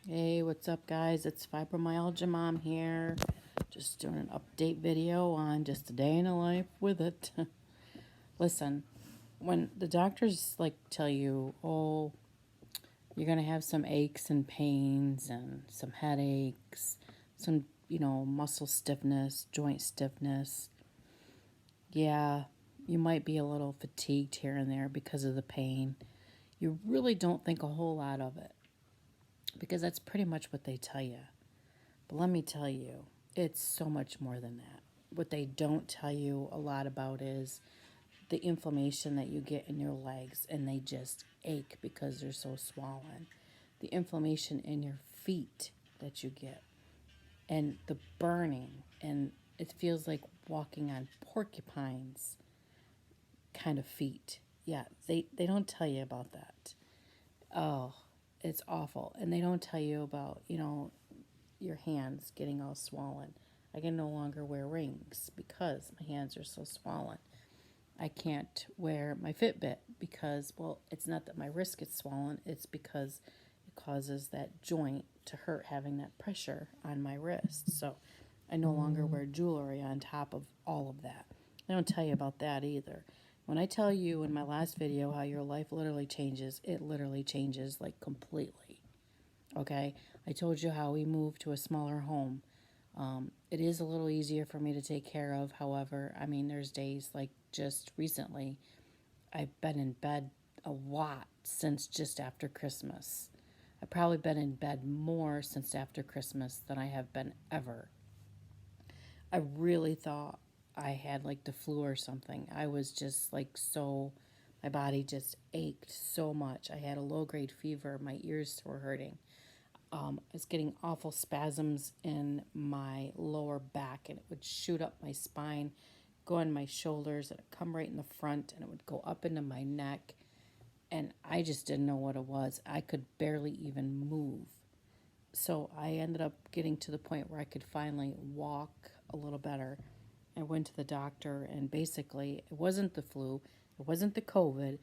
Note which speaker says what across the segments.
Speaker 1: Hey, what's up, guys? It's Fibromyalgia Mom here. Just doing an update video on just a day in a life with it. Listen, when the doctors tell you, oh, you're gonna have some aches and pains and some headaches, some muscle stiffness, joint stiffness. Yeah, you might be a little fatigued here and there because of the pain. You really don't think a whole lot of it because that's pretty much what they tell you. But let me tell you, it's so much more than that. What they don't tell you a lot about is the inflammation that you get in your legs and they just ache because they're so swollen. The inflammation in your feet that you get and the burning, and it feels like walking on porcupines kind of feet. Yeah, they don't tell you about that. Oh, it's awful. And they don't tell you about, your hands getting all swollen. I can no longer wear rings because my hands are so swollen. I can't wear my Fitbit because, well, it's not that my wrist gets swollen, it's because it causes that joint to hurt having that pressure on my wrist. So I no longer wear jewelry on top of all of that. I don't tell you about that either. When I tell you in my last video how your life literally changes, it literally changes like completely. Okay? I told you how we moved to a smaller home. It is a little easier for me to take care of. However, I mean, there's days like just recently, I've been in bed a lot since just after Christmas. I've probably been in bed more since after Christmas than I have been ever. I really thought I had like the flu or something. I was just my body just ached so much. I had a low grade fever. My ears were hurting. I was getting awful spasms in my lower back, and it would shoot up my spine, go in my shoulders, and it'd come right in the front, and it would go up into my neck. And I just didn't know what it was. I could barely even move. So I ended up getting to the point where I could finally walk a little better. I went to the doctor, and basically, it wasn't the flu, it wasn't the COVID,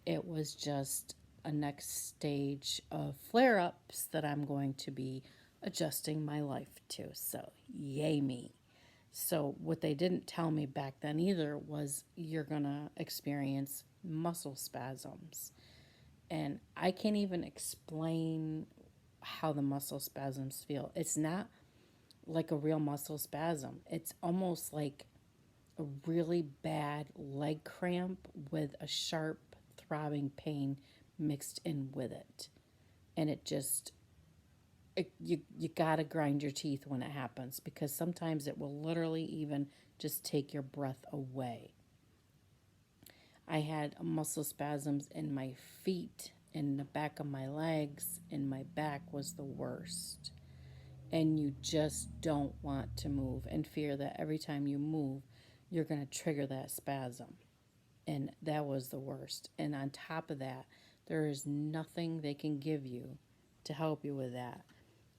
Speaker 1: it was just a next stage of flare ups that I'm going to be adjusting my life to. So, yay me. So, what they didn't tell me back then either was you're going to experience muscle spasms. And I can't even explain how the muscle spasms feel. It's not like a real muscle spasm, it's almost like a really bad leg cramp with a sharp, throbbing pain mixed in with it. And you gotta grind your teeth when it happens because sometimes it will literally even just take your breath away. I had muscle spasms in my feet, in the back of my legs, and my back was the worst. And you just don't want to move and fear that every time you move, you're going to trigger that spasm. And that was the worst. And on top of that, there is nothing they can give you to help you with that.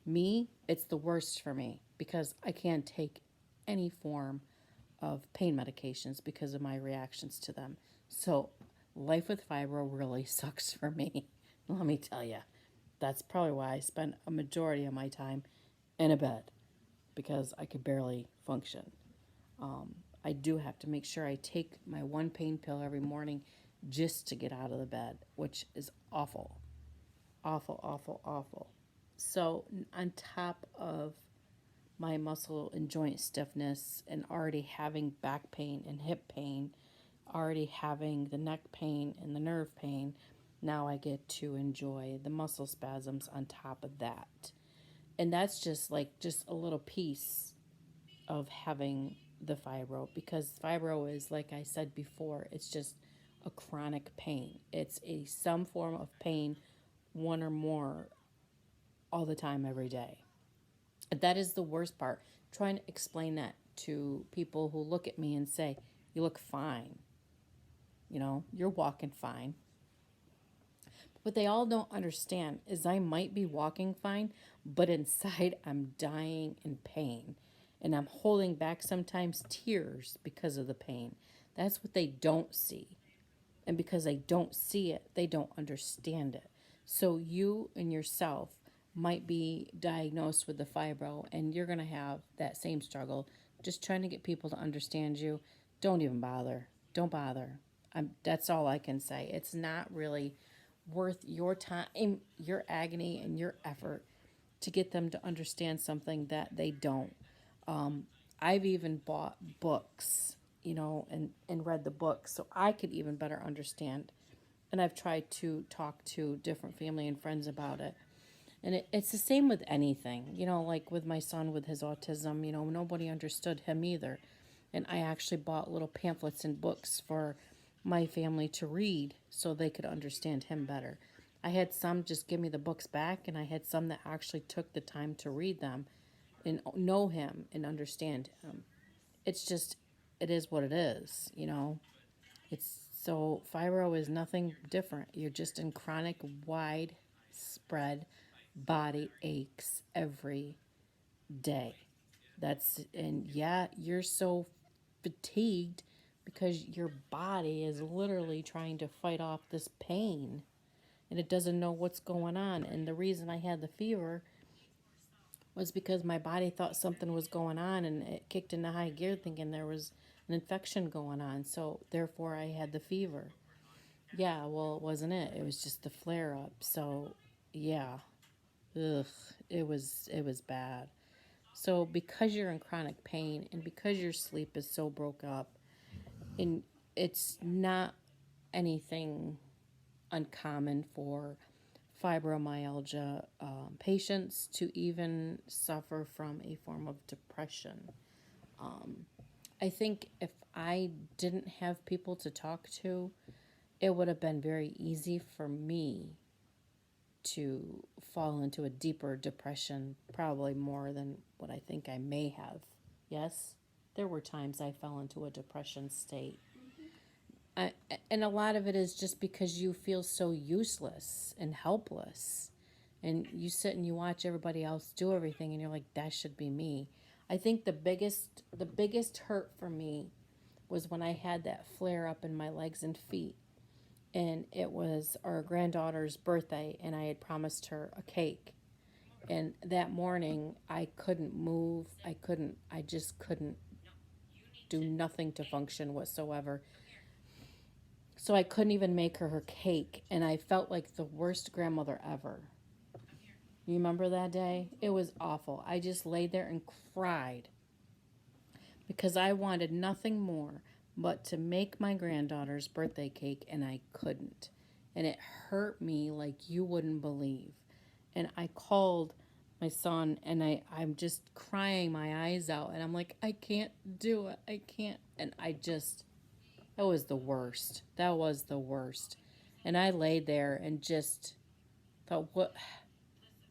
Speaker 1: Me, it's the worst for me because I can't take any form of pain medications because of my reactions to them. So, life with fibro really sucks for me. Let me tell you. That's probably why I spend a majority of my time in a bed because I could barely function. I do have to make sure I take my one pain pill every morning just to get out of the bed, which is awful. Awful, awful, awful. So, on top of my muscle and joint stiffness and already having back pain and hip pain, already having the neck pain and the nerve pain, now I get to enjoy the muscle spasms on top of that. And that's just a little piece of having the fibro because fibro is, like I said before, it's just a chronic pain. It's a some form of pain, one or more, all the time, every day. That is the worst part. Trying to explain that to people who look at me and say, "You look fine. You're walking fine." What they all don't understand is I might be walking fine, but inside I'm dying in pain. And I'm holding back sometimes tears because of the pain. That's what they don't see. And because they don't see it, they don't understand it. So you and yourself might be diagnosed with the fibro, and you're going to have that same struggle. Just trying to get people to understand you. Don't even bother. Don't bother. That's all I can say. It's not really worth your time, your agony, and your effort to get them to understand something that they don't. I've even bought books, and read the books so I could even better understand. And I've tried to talk to different family and friends about it. And it's the same with anything, like with my son with his autism, nobody understood him either. And I actually bought little pamphlets and books for my family to read so they could understand him better. I had some just give me the books back, and I had some that actually took the time to read them and know him and understand him. It's just, it is what it is. It's so fibro is nothing different. You're just in chronic, widespread body aches every day. And yeah, you're so fatigued because your body is literally trying to fight off this pain and it doesn't know what's going on. And the reason I had the fever was because my body thought something was going on and it kicked into high gear thinking there was an infection going on. So therefore I had the fever. Yeah, well, it wasn't it. It was just the flare up. So, yeah. Ugh, it was bad. So because you're in chronic pain and because your sleep is so broke up, and it's not anything uncommon for fibromyalgia patients to even suffer from a form of depression. I think if I didn't have people to talk to, it would have been very easy for me to fall into a deeper depression, probably more than what I think I may have. Yes, there were times I fell into a depression state. I, and a lot of it is just because you feel so useless and helpless. And you sit and you watch everybody else do everything and you're like, that should be me. I think the biggest hurt for me was when I had that flare up in my legs and feet, and it was our granddaughter's birthday, and I had promised her a cake. And that morning, I couldn't move. I just couldn't do nothing to function whatsoever. So I couldn't even make her cake, and I felt like the worst grandmother ever. You remember that day? It was awful. I just laid there and cried because I wanted nothing more but to make my granddaughter's birthday cake, and I couldn't. And it hurt me like you wouldn't believe. And I called my son, and I'm just crying my eyes out, and I'm like, I can't do it. I can't. And that was the worst. That was the worst. And I laid there and just thought, what?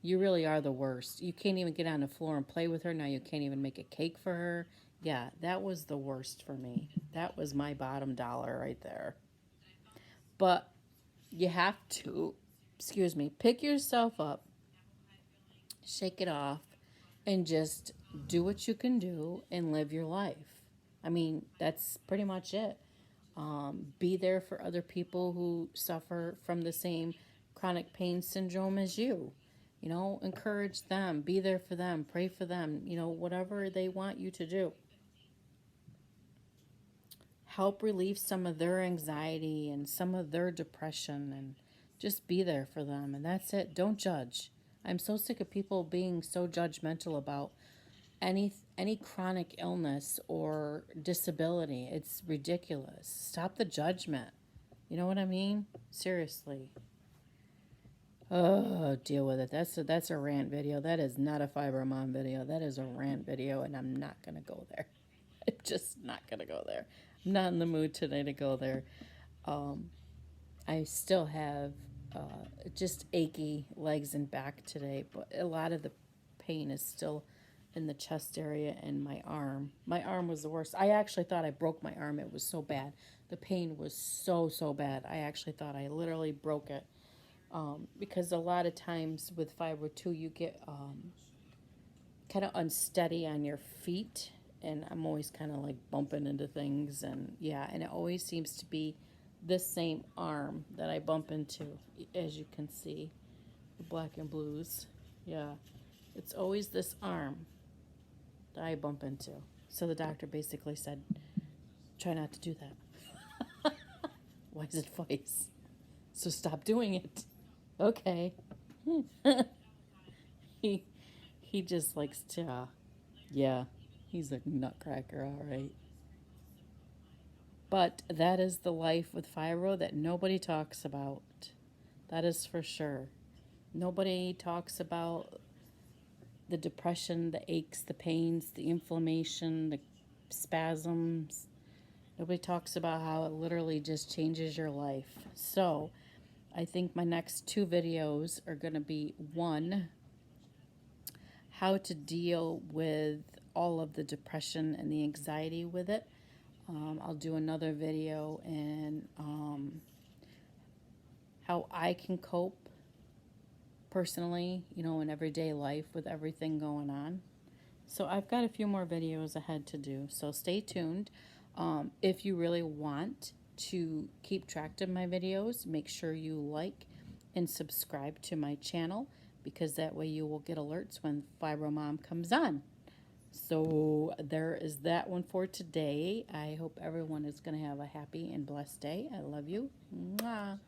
Speaker 1: You really are the worst. You can't even get on the floor and play with her. Now you can't even make a cake for her. Yeah, that was the worst for me. That was my bottom dollar right there. But you have to, excuse me, pick yourself up, shake it off, and just do what you can do and live your life. I mean, that's pretty much it. Be there for other people who suffer from the same chronic pain syndrome as you. Encourage them, be there for them, pray for them, whatever they want you to do. Help relieve some of their anxiety and some of their depression, and just be there for them. And that's it. Don't judge. I'm so sick of people being so judgmental about any chronic illness or disability. It's ridiculous. Stop the judgment. You know what I mean? Seriously. Oh, deal with it. That's a rant video. That is not a Fibromom video. That is a rant video, and I'm not gonna go there. I'm just not gonna go there. I'm not in the mood today to go there. I still have just achy legs and back today, but a lot of the pain is still in the chest area and my arm. My arm was the worst. I actually thought I broke my arm. It was so bad. The pain was so bad. I actually thought I literally broke it. Because a lot of times with fibro too, you get kind of unsteady on your feet, and I'm always kind of like bumping into things, and yeah, and it always seems to be this same arm that I bump into, as you can see, the black and blues. Yeah. It's always this arm that I bump into. So the doctor basically said, try not to do that. Why is it twice? So stop doing it. Okay. he he just likes to yeah. He's a nutcracker, all right. But that is the life with fibro that nobody talks about. That is for sure. Nobody talks about the depression, the aches, the pains, the inflammation, the spasms. Nobody talks about how it literally just changes your life. So, I think my next two videos are going to be one, how to deal with all of the depression and the anxiety with it. I'll do another video and how I can cope personally, in everyday life with everything going on. So I've got a few more videos ahead to do, so stay tuned. If you really want to keep track of my videos, make sure you like and subscribe to my channel, because that way you will get alerts when Fibro Mom comes on. So there is that one for today. I hope everyone is going to have a happy and blessed day. I love you. Mwah.